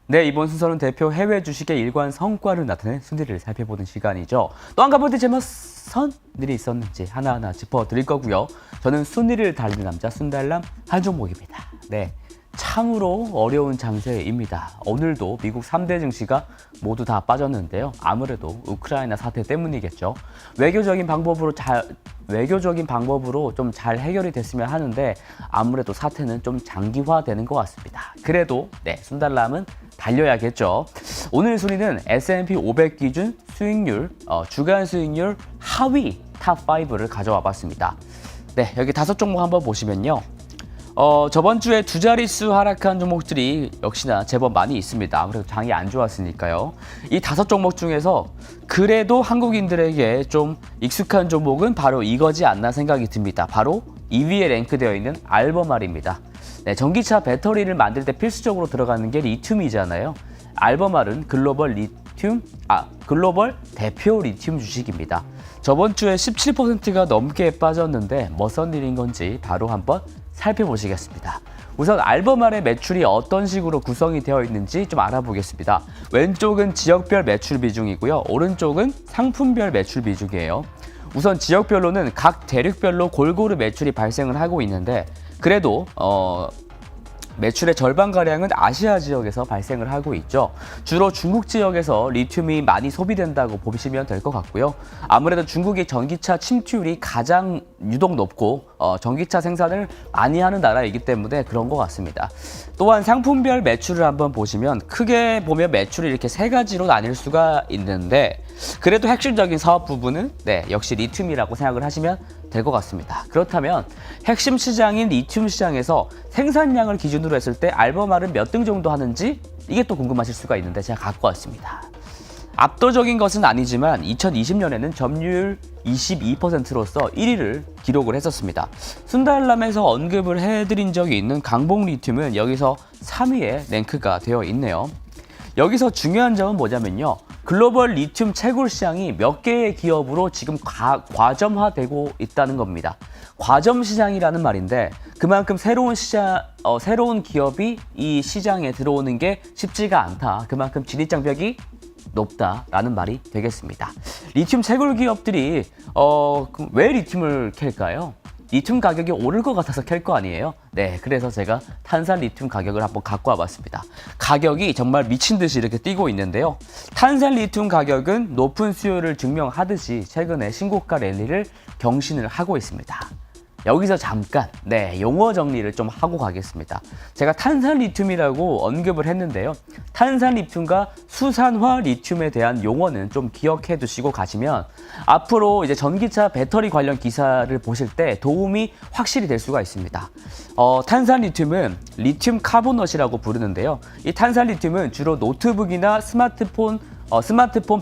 네, 이번 순서는 대표 해외 주식의 일관 성과를 나타낸 순위를 살펴보는 시간이죠. 또 한 가지 제맛선 일이 있었는지 하나하나 짚어드릴 거고요. 저는 순위를 달리는 남자 순달남 한종목입니다. 네, 참으로 어려운 장세입니다. 오늘도 미국 3대 증시가 모두 다 빠졌는데요. 아무래도 우크라이나 사태 때문이겠죠. 외교적인 방법으로 좀 잘 해결이 됐으면 하는데 아무래도 사태는 좀 장기화되는 것 같습니다. 그래도 네, 순달남은 달려야겠죠. 오늘 순위는 S&P 500 기준 수익률, 주간 수익률 하위 탑5를 가져와 봤습니다. 네, 여기 5종목 한번 보시면요. 저번 주에 두 자릿수 하락한 종목들이 역시나 제법 많이 있습니다. 아무래도 장이 안 좋았으니까요. 이 5종목 중에서 그래도 한국인들에게 좀 익숙한 종목은 바로 이거지 않나 생각이 듭니다. 바로 2위에 랭크되어 있는 알버말입니다. 네, 전기차 배터리를 만들 때 필수적으로 들어가는 게 리튬이잖아요. 알버말은 글로벌 대표 리튬 주식입니다. 저번 주에 17%가 넘게 빠졌는데 무슨 일인 건지 바로 한번 살펴보시겠습니다. 우선 알버말의 매출이 어떤 식으로 구성이 되어 있는지 좀 알아보겠습니다. 왼쪽은 지역별 매출 비중이고요. 오른쪽은 상품별 매출 비중이에요. 우선 지역별로는 각 대륙별로 골고루 매출이 발생을 하고 있는데 그래도 매출의 절반가량은 아시아 지역에서 발생을 하고 있죠. 주로 중국 지역에서 리튬이 많이 소비된다고 보시면 될 것 같고요. 아무래도 중국의 전기차 침투율이 가장 유독 높고 전기차 생산을 많이 하는 나라이기 때문에 그런 것 같습니다. 또한 상품별 매출을 한번 보시면 크게 보면 매출이 이렇게 3가지로 나뉠 수가 있는데 그래도 핵심적인 사업 부분은 네, 역시 리튬이라고 생각을 하시면 될 것 같습니다. 그렇다면 핵심 시장인 리튬 시장에서 생산량을 기준으로 했을 때 알버말은 몇 등 정도 하는지 이게 또 궁금하실 수가 있는데 제가 갖고 왔습니다. 압도적인 것은 아니지만 2020년에는 점유율 22%로서 1위를 기록을 했었습니다. 순달람에서 언급을 해드린 적이 있는 강봉 리튬은 여기서 3위에 랭크가 되어 있네요. 여기서 중요한 점은 뭐냐면요. 글로벌 리튬 채굴 시장이 몇 개의 기업으로 지금 과점화되고 있다는 겁니다. 과점 시장이라는 말인데 그만큼 새로운 기업이 이 시장에 들어오는 게 쉽지가 않다. 그만큼 진입장벽이 높다라는 말이 되겠습니다. 리튬 채굴 기업들이 왜 리튬을 캘까요? 리튬 가격이 오를 것 같아서 캘 거 아니에요? 네, 그래서 제가 탄산 리튬 가격을 한번 갖고 와봤습니다. 가격이 정말 미친 듯이 이렇게 뛰고 있는데요. 탄산 리튬 가격은 높은 수요를 증명하듯이 최근에 신고가 랠리를 경신을 하고 있습니다. 여기서 잠깐 용어 정리를 좀 하고 가겠습니다. 제가 탄산 리튬이라고 언급을 했는데요. 탄산 리튬과 수산화 리튬에 대한 용어는 좀 기억해 두시고 가시면 앞으로 이제 전기차 배터리 관련 기사를 보실 때 도움이 확실히 될 수가 있습니다. 탄산 리튬은 리튬 카보넛이라고 부르는데요. 이 탄산 리튬은 주로 노트북이나 스마트폰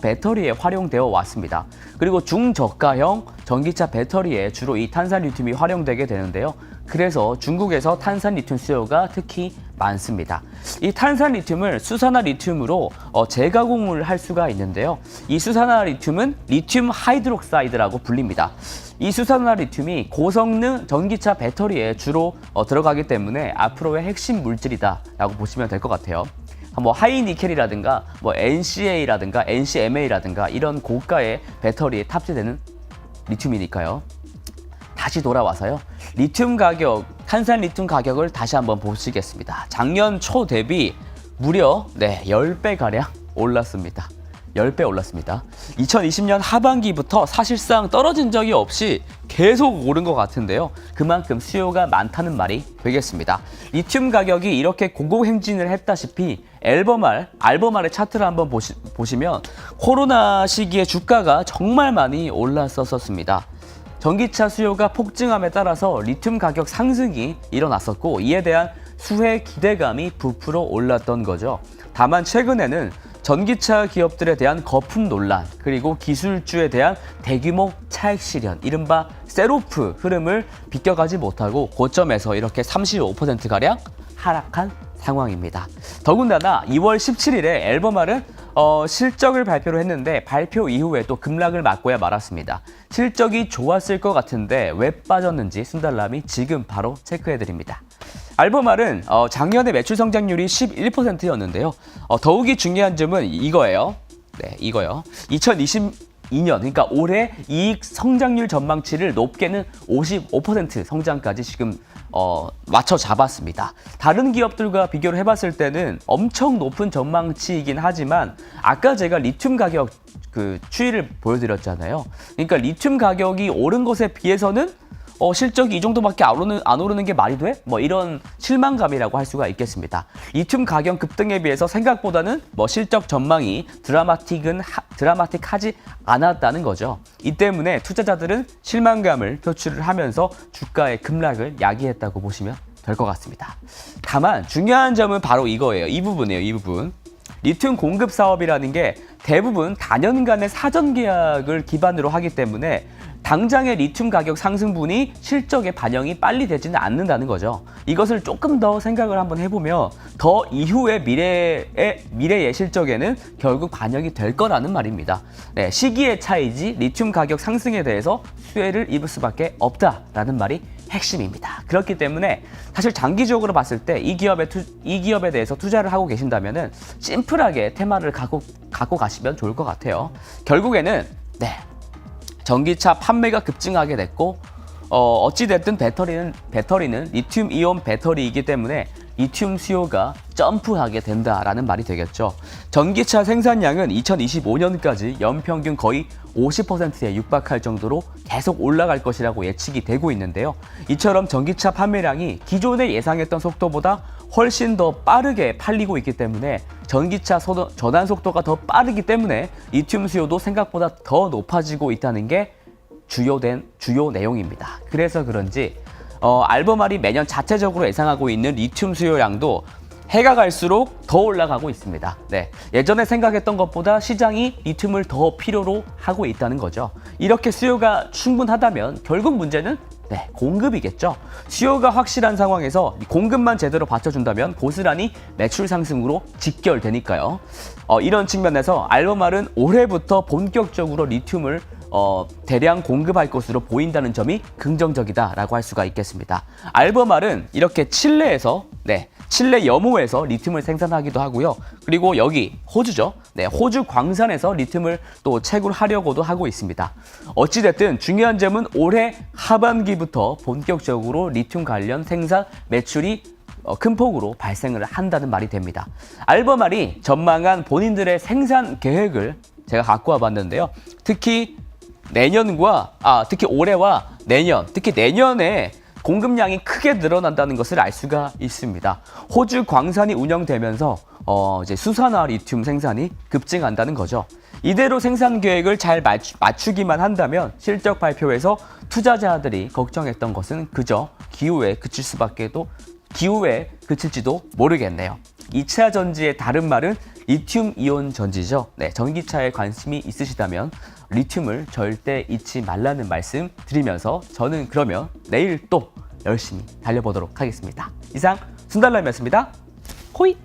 배터리에 활용되어 왔습니다. 그리고 중저가형 전기차 배터리에 주로 이 탄산 리튬이 활용되게 되는데요. 그래서 중국에서 탄산 리튬 수요가 특히 많습니다. 이 탄산 리튬을 수산화 리튬으로 재가공을 할 수가 있는데요. 이 수산화 리튬은 리튬 하이드록사이드라고 불립니다. 이 수산화 리튬이 고성능 전기차 배터리에 주로 들어가기 때문에 앞으로의 핵심 물질이다라고 보시면 될 것 같아요. 뭐 하이니켈이라든가 뭐 NCA라든가 NCMA라든가 이런 고가의 배터리에 탑재되는 리튬이니까요. 다시 돌아와서요. 리튬 가격, 탄산 리튬 가격을 다시 한번 보시겠습니다. 작년 초 대비 무려 10배가량 올랐습니다. 10배 올랐습니다. 2020년 하반기부터 사실상 떨어진 적이 없이 계속 오른 것 같은데요. 그만큼 수요가 많다는 말이 되겠습니다. 리튬 가격이 이렇게 고공행진을 했다시피 알버말의 차트를 한번 보시면 코로나 시기에 주가가 정말 많이 올랐었습니다. 전기차 수요가 폭증함에 따라서 리튬 가격 상승이 일어났었고 이에 대한 수혜 기대감이 부풀어 올랐던 거죠. 다만 최근에는 전기차 기업들에 대한 거품 논란 그리고 기술주에 대한 대규모 차익 실현 이른바 셋오프 흐름을 비껴가지 못하고 고점에서 이렇게 35%가량 하락한 상황입니다. 더군다나 2월 17일에 알버말은 실적을 발표를 했는데 발표 이후에 또 급락을 맞고야 말았습니다. 실적이 좋았을 것 같은데 왜 빠졌는지 순달람이 지금 바로 체크해드립니다. 알버말은 작년에 매출 성장률이 11%였는데요. 더욱이 중요한 점은 이거예요. 네, 이거요. 2022년, 그러니까 올해 이익 성장률 전망치를 높게는 55% 성장까지 지금 맞춰 잡았습니다. 다른 기업들과 비교를 해봤을 때는 엄청 높은 전망치이긴 하지만 아까 제가 리튬 가격 추이를 보여드렸잖아요. 그러니까 리튬 가격이 오른 것에 비해서는 실적이 이 정도밖에 안 오르는 게 말이 돼? 뭐 이런 실망감이라고 할 수가 있겠습니다. 리튬 가격 급등에 비해서 생각보다는 실적 전망이 드라마틱하지 않았다는 거죠. 이 때문에 투자자들은 실망감을 표출을 하면서 주가의 급락을 야기했다고 보시면 될 것 같습니다. 다만 중요한 점은 바로 이거예요. 이 부분이에요. 이 부분. 리튬 공급 사업이라는 게 대부분 다년간의 사전 계약을 기반으로 하기 때문에 당장의 리튬 가격 상승분이 실적에 반영이 빨리 되지는 않는다는 거죠. 이것을 조금 더 생각을 한번 해보면 더 이후의 미래의 실적에는 결국 반영이 될 거라는 말입니다. 네, 시기의 차이지 리튬 가격 상승에 대해서 수혜를 입을 수밖에 없다라는 말이 핵심입니다. 그렇기 때문에 사실 장기적으로 봤을 때 이 기업에 대해서 투자를 하고 계신다면은 심플하게 테마를 갖고 가시면 좋을 것 같아요. 결국에는 전기차 판매가 급증하게 됐고 어찌됐든 배터리는 리튬 이온 배터리이기 때문에 리튬 수요가 점프하게 된다라는 말이 되겠죠. 전기차 생산량은 2025년까지 연평균 거의 50%에 육박할 정도로 계속 올라갈 것이라고 예측이 되고 있는데요. 이처럼 전기차 판매량이 기존에 예상했던 속도보다 훨씬 더 빠르게 팔리고 있기 때문에 전기차 전환 속도가 더 빠르기 때문에 리튬 수요도 생각보다 더 높아지고 있다는 게 주요 내용입니다. 그래서 그런지 알버말이 매년 자체적으로 예상하고 있는 리튬 수요량도 해가 갈수록 더 올라가고 있습니다. 네, 예전에 생각했던 것보다 시장이 리튬을 더 필요로 하고 있다는 거죠. 이렇게 수요가 충분하다면 결국 문제는 공급이겠죠. 수요가 확실한 상황에서 공급만 제대로 받쳐준다면 고스란히 매출 상승으로 직결되니까요. 이런 측면에서 알버말은 올해부터 본격적으로 리튬을 대량 공급할 것으로 보인다는 점이 긍정적이다라고 할 수가 있겠습니다. 알버말은 이렇게 칠레 염호에서 리튬을 생산하기도 하고요. 그리고 여기 호주죠. 호주 광산에서 리튬을 또 채굴하려고도 하고 있습니다. 어찌됐든 중요한 점은 올해 하반기부터 본격적으로 리튬 관련 생산 매출이 큰 폭으로 발생을 한다는 말이 됩니다. 알버말이 전망한 본인들의 생산 계획을 제가 갖고 와봤는데요. 특히 올해와 내년, 특히 내년에 공급량이 크게 늘어난다는 것을 알 수가 있습니다. 호주 광산이 운영되면서 이제 수산화 리튬 생산이 급증한다는 거죠. 이대로 생산 계획을 잘 맞추기만 한다면 실적 발표에서 투자자들이 걱정했던 것은 그저 기후에 그칠지도 모르겠네요. 2차 전지의 다른 말은 리튬 이온 전지죠. 전기차에 관심이 있으시다면 리튬을 절대 잊지 말라는 말씀 드리면서 저는 그러면 내일 또 열심히 달려보도록 하겠습니다. 이상 순달람이었습니다. 호이!